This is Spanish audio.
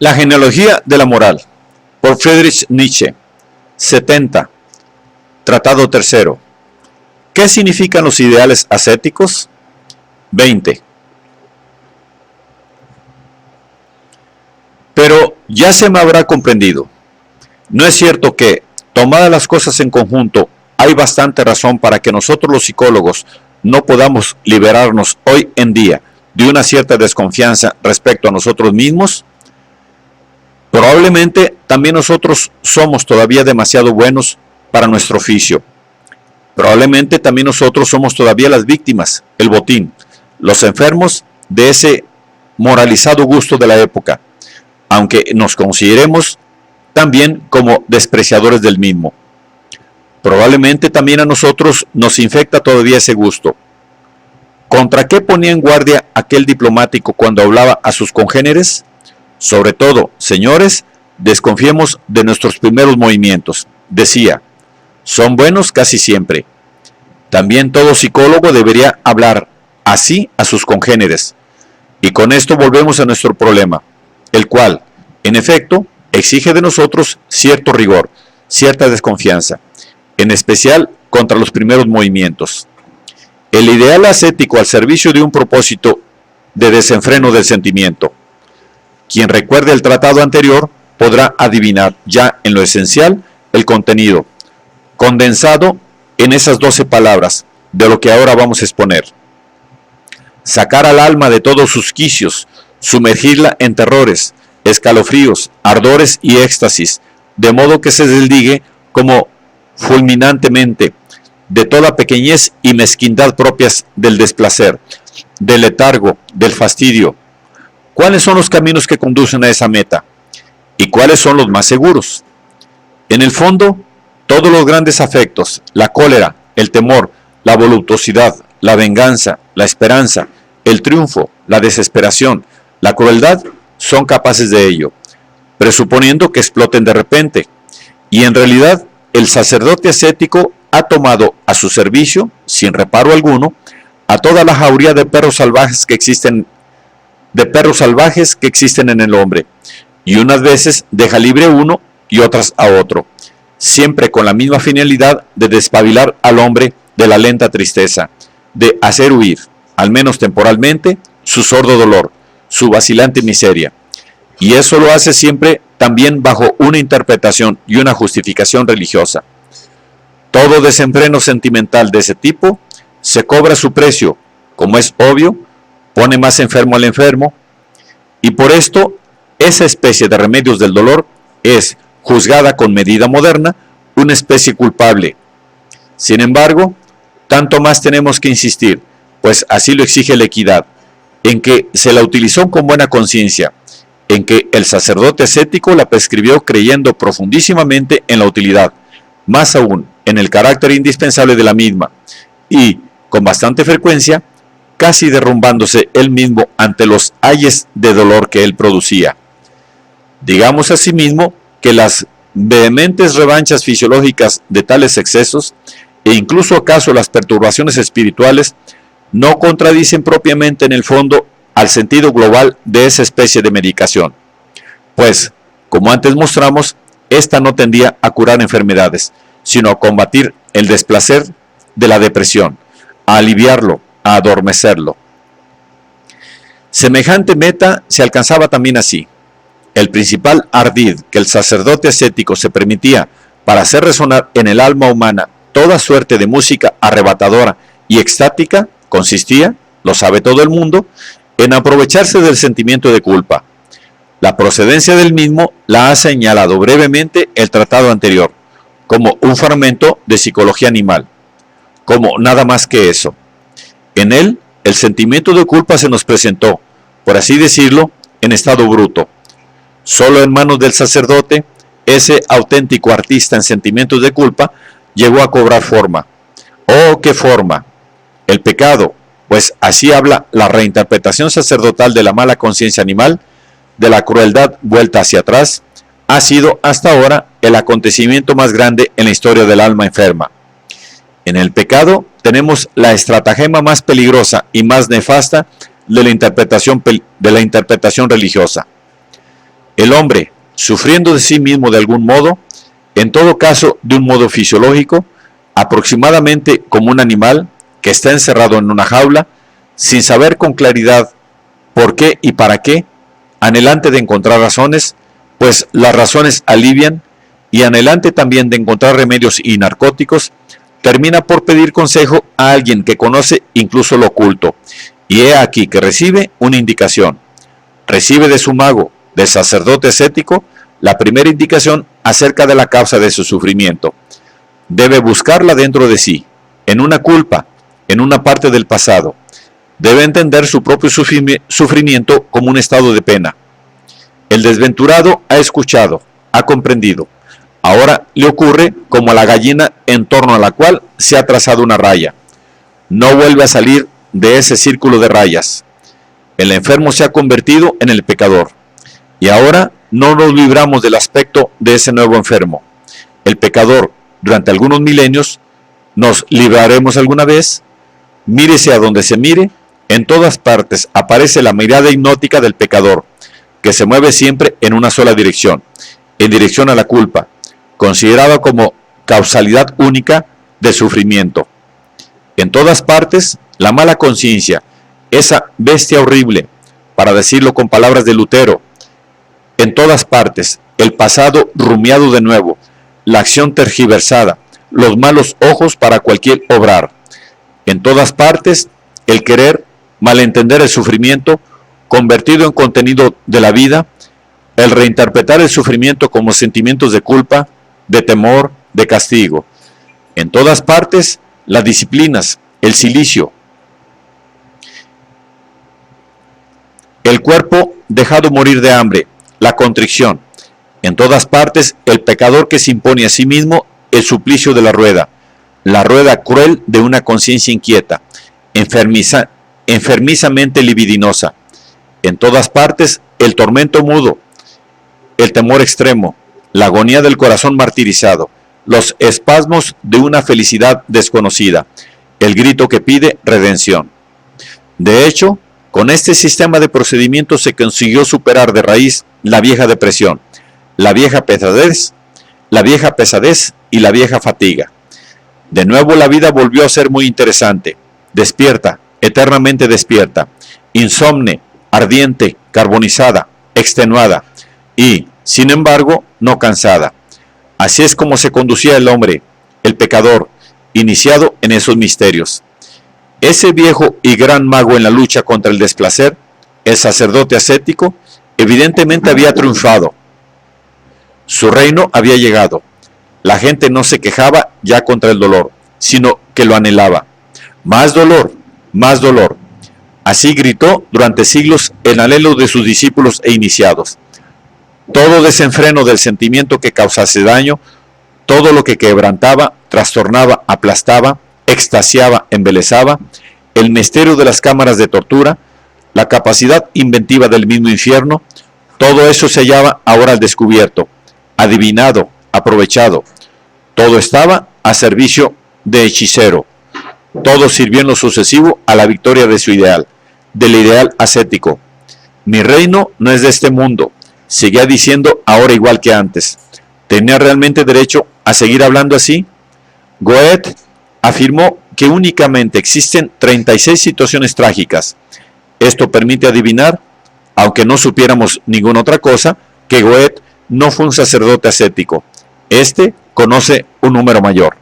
La genealogía de la moral, por Friedrich Nietzsche. 70. Tratado tercero. ¿Qué significan los ideales ascéticos? 20. Pero ya se me habrá comprendido. ¿No es cierto que, tomadas las cosas en conjunto, hay bastante razón para que nosotros los psicólogos no podamos liberarnos hoy en día de una cierta desconfianza respecto a nosotros mismos? Probablemente también nosotros somos todavía demasiado buenos para nuestro oficio. Probablemente también nosotros somos todavía las víctimas, el botín, los enfermos de ese moralizado gusto de la época, aunque nos consideremos también como despreciadores del mismo. Probablemente también a nosotros nos infecta todavía ese gusto. ¿Contra qué ponía en guardia aquel diplomático cuando hablaba a sus congéneres? Sobre todo, señores, desconfiemos de nuestros primeros movimientos. Decía, son buenos casi siempre. También todo psicólogo debería hablar así a sus congéneres. Y con esto volvemos a nuestro problema, el cual, en efecto, exige de nosotros cierto rigor, cierta desconfianza, en especial contra los primeros movimientos. El ideal ascético al servicio de un propósito de desenfreno del sentimiento. Quien recuerde el tratado anterior podrá adivinar ya en lo esencial el contenido, condensado en esas 12 palabras de lo que ahora vamos a exponer. Sacar al alma de todos sus quicios, sumergirla en terrores, escalofríos, ardores y éxtasis, de modo que se desligue como fulminantemente de toda pequeñez y mezquindad propias del desplacer, del letargo, del fastidio. ¿Cuáles son los caminos que conducen a esa meta? ¿Y cuáles son los más seguros? En el fondo, todos los grandes afectos, la cólera, el temor, la voluptuosidad, la venganza, la esperanza, el triunfo, la desesperación, la crueldad, son capaces de ello, presuponiendo que exploten de repente. Y en realidad, el sacerdote ascético ha tomado a su servicio, sin reparo alguno, a toda la jauría de perros salvajes que existen en el hombre, y unas veces deja libre uno y otras a otro, siempre con la misma finalidad de despabilar al hombre de la lenta tristeza, de hacer huir, al menos temporalmente, su sordo dolor, su vacilante miseria. Y eso lo hace siempre también bajo una interpretación y una justificación religiosa. Todo desenfreno sentimental de ese tipo se cobra su precio, como es obvio, pone más enfermo al enfermo, y por esto esa especie de remedios del dolor es, juzgada con medida moderna, una especie culpable. Sin embargo, tanto más tenemos que insistir, pues así lo exige la equidad, en que se la utilizó con buena conciencia, en que el sacerdote ascético la prescribió creyendo profundísimamente en la utilidad, más aún en el carácter indispensable de la misma, y, con bastante frecuencia, casi derrumbándose él mismo ante los ayes de dolor que él producía. Digamos asimismo que las vehementes revanchas fisiológicas de tales excesos, e incluso acaso las perturbaciones espirituales, no contradicen propiamente en el fondo al sentido global de esa especie de medicación, pues, como antes mostramos, esta no tendía a curar enfermedades, sino a combatir el desplacer de la depresión, a aliviarlo, a adormecerlo. Semejante meta se alcanzaba también así. El principal ardid que el sacerdote ascético se permitía para hacer resonar en el alma humana toda suerte de música arrebatadora y extática consistía, lo sabe todo el mundo, en aprovecharse del sentimiento de culpa. La procedencia del mismo la ha señalado brevemente el tratado anterior, como un fragmento de psicología animal, como nada más que eso. En él, el sentimiento de culpa se nos presentó, por así decirlo, en estado bruto. Solo en manos del sacerdote, ese auténtico artista en sentimientos de culpa llegó a cobrar forma. ¡Oh, qué forma! El pecado, pues así habla la reinterpretación sacerdotal de la mala conciencia animal, de la crueldad vuelta hacia atrás, ha sido hasta ahora el acontecimiento más grande en la historia del alma enferma. En el pecado tenemos la estratagema más peligrosa y más nefasta de la interpretación religiosa. El hombre, sufriendo de sí mismo de algún modo, en todo caso de un modo fisiológico, aproximadamente como un animal que está encerrado en una jaula, sin saber con claridad por qué y para qué, anhelante de encontrar razones, pues las razones alivian, y anhelante también de encontrar remedios y narcóticos, termina por pedir consejo a alguien que conoce incluso lo oculto, y he aquí que recibe una indicación. Recibe de su mago, del sacerdote ascético, la primera indicación acerca de la causa de su sufrimiento. Debe buscarla dentro de sí, en una culpa, en una parte del pasado. Debe entender su propio sufrimiento como un estado de pena. El desventurado ha escuchado, ha comprendido. Ahora le ocurre como a la gallina en torno a la cual se ha trazado una raya. No vuelve a salir de ese círculo de rayas. El enfermo se ha convertido en el pecador. Y ahora no nos libramos del aspecto de ese nuevo enfermo. El pecador, durante algunos milenios, ¿nos libraremos alguna vez? Mírese a donde se mire, en todas partes aparece la mirada hipnótica del pecador, que se mueve siempre en una sola dirección, en dirección a la culpa, considerada como causalidad única del sufrimiento. En todas partes, la mala conciencia, esa bestia horrible, para decirlo con palabras de Lutero, en todas partes, el pasado rumiado de nuevo, la acción tergiversada, los malos ojos para cualquier obrar. En todas partes, el querer malentender el sufrimiento, convertido en contenido de la vida, el reinterpretar el sufrimiento como sentimientos de culpa, de temor, de castigo. En todas partes, las disciplinas, el cilicio, el cuerpo dejado morir de hambre, la contrición. En todas partes, el pecador que se impone a sí mismo el suplicio de la rueda cruel de una conciencia inquieta, enfermizamente libidinosa. En todas partes, el tormento mudo, el temor extremo, la agonía del corazón martirizado, los espasmos de una felicidad desconocida, el grito que pide redención. De hecho, con este sistema de procedimientos se consiguió superar de raíz la vieja depresión, la vieja pesadez y la vieja fatiga. De nuevo la vida volvió a ser muy interesante, despierta, eternamente despierta, insomne, ardiente, carbonizada, extenuada y, sin embargo, no cansada. Así es como se conducía el hombre, el pecador, iniciado en esos misterios. Ese viejo y gran mago en la lucha contra el desplacer, el sacerdote ascético, evidentemente había triunfado. Su reino había llegado. La gente no se quejaba ya contra el dolor, sino que lo anhelaba. Más dolor, más dolor. Así gritó durante siglos el anhelo de sus discípulos e iniciados. Todo desenfreno del sentimiento que causase daño, todo lo que quebrantaba, trastornaba, aplastaba, extasiaba, embelesaba, el misterio de las cámaras de tortura, la capacidad inventiva del mismo infierno, todo eso se hallaba ahora al descubierto, adivinado, aprovechado. Todo estaba a servicio de hechicero. Todo sirvió en lo sucesivo a la victoria de su ideal, del ideal ascético. Mi reino no es de este mundo, seguía diciendo ahora igual que antes. ¿Tenía realmente derecho a seguir hablando así? Goethe afirmó que únicamente existen 36 situaciones trágicas. Esto permite adivinar, aunque no supiéramos ninguna otra cosa, que Goethe no fue un sacerdote ascético. Este conoce un número mayor.